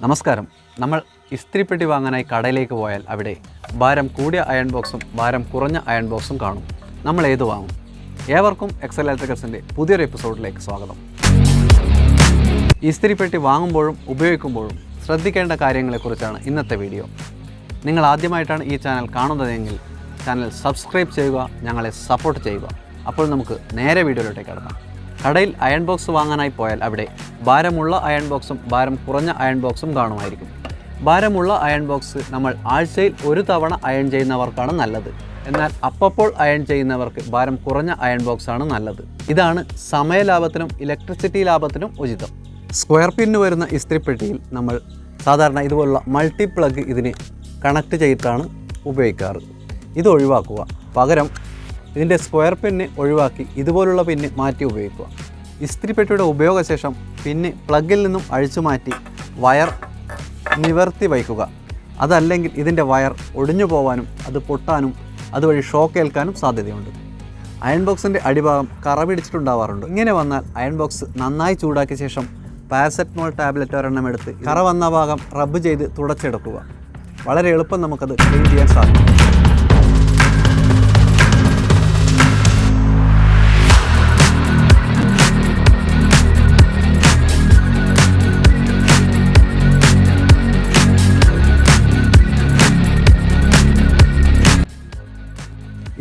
നമസ്കാരം. നമ്മൾ ഇസ്തിരിപ്പെട്ടി വാങ്ങാനായി കടയിലേക്ക് പോയാൽ അവിടെ ഭാരം കൂടിയ അയൺ ബോക്സും ഭാരം കുറഞ്ഞ അയൺ ബോക്സും കാണും. നമ്മൾ ഏത് വാങ്ങും? ഏവർക്കും എക്സൽ ഇലക്ട്രിക്കൽസിൻ്റെ പുതിയൊരു എപ്പിസോഡിലേക്ക് സ്വാഗതം. ഇസ്തിരിപ്പെട്ടി വാങ്ങുമ്പോഴും ഉപയോഗിക്കുമ്പോഴും ശ്രദ്ധിക്കേണ്ട കാര്യങ്ങളെക്കുറിച്ചാണ് ഇന്നത്തെ വീഡിയോ. നിങ്ങൾ ആദ്യമായിട്ടാണ് ഈ ചാനൽ കാണുന്നതെങ്കിൽ ചാനൽ സബ്സ്ക്രൈബ് ചെയ്യുക, ഞങ്ങളെ സപ്പോർട്ട് ചെയ്യുക. അപ്പോൾ നമുക്ക് നേരെ വീഡിയോയിലോട്ടേക്ക് കടക്കാം. കടയിൽ അയൺ ബോക്സ് വാങ്ങാനായി പോയാൽ അവിടെ ഭാരമുള്ള അയൺ ബോക്സും ഭാരം കുറഞ്ഞ അയൺ ബോക്സും കാണുമായിരിക്കും. ഭാരമുള്ള അയൺ ബോക്സ് നമ്മൾ ആഴ്ചയിൽ ഒരു തവണ അയൺ ചെയ്യുന്നവർക്കാണ് നല്ലത്. എന്നാൽ അപ്പോൾ അയൺ ചെയ്യുന്നവർക്ക് ഭാരം കുറഞ്ഞ അയൺ ബോക്സാണ് നല്ലത്. ഇതാണ് സമയ ലാഭത്തിനും ഇലക്ട്രിസിറ്റി ലാഭത്തിനും ഉചിതം. സ്ക്വയർ പിന്ന് വരുന്ന ഇസ്തിരിപ്പെട്ടിയിൽ നമ്മൾ സാധാരണ ഇതുപോലുള്ള മൾട്ടി പ്ലഗ് ഇതിന് കണക്ട് ചെയ്തിട്ടാണ് ഉപയോഗിക്കാറ്. ഇത് ഒഴിവാക്കുക. പകരം ഇതിൻ്റെ സ്ക്വയർ പിന്ന് ഒഴിവാക്കി ഇതുപോലുള്ള പിന്ന് മാറ്റി ഉപയോഗിക്കുക. ഇസ്തിരിപ്പെട്ടിയുടെ ഉപയോഗശേഷം പിന്ന് പ്ലഗിൽ നിന്നും അഴിച്ചു മാറ്റി വയർ നിവർത്തി വയ്ക്കുക. അതല്ലെങ്കിൽ ഇതിൻ്റെ വയർ ഒടിഞ്ഞു പോകാനും അത് പൊട്ടാനും അതുവഴി ഷോക്ക് ഏൽക്കാനും സാധ്യതയുണ്ട്. അയൺ ബോക്സിൻ്റെ അടിഭാഗം കറ പിടിച്ചിട്ടുണ്ടാവാറുണ്ട്. ഇങ്ങനെ വന്നാൽ അയൺ ബോക്സ് നന്നായി ചൂടാക്കിയ ശേഷം പാരസെറ്റമോൾ ടാബ്ലറ്റ് ഒരെണ്ണം എടുത്ത് കറ വന്ന ഭാഗം റബ്ബ് ചെയ്ത് തുടച്ചെടുക്കുക. വളരെ എളുപ്പം നമുക്കത് ക്ലീൻ ചെയ്യാൻ സാധിക്കും.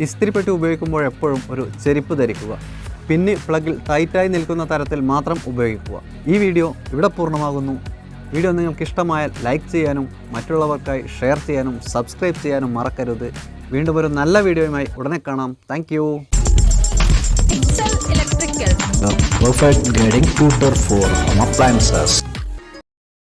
ഇസ്തിരിപ്പെട്ടി ഉപയോഗിക്കുമ്പോൾ എപ്പോഴും ഒരു ചെരുപ്പ് ധരിക്കുക. പിന്ന് പ്ലഗിൽ ടൈറ്റായി നിൽക്കുന്ന തരത്തിൽ മാത്രം ഉപയോഗിക്കുക. ഈ വീഡിയോ ഇവിടെ പൂർണ്ണമാകുന്നു. വീഡിയോ നിങ്ങൾക്ക് ഇഷ്ടമായാൽ ലൈക്ക് ചെയ്യാനും മറ്റുള്ളവർക്കായി ഷെയർ ചെയ്യാനും സബ്സ്ക്രൈബ് ചെയ്യാനും മറക്കരുത്. വീണ്ടും ഒരു നല്ല വീഡിയോയുമായി ഉടനെ കാണാം. Thank you. The perfect grading tutor for home appliances.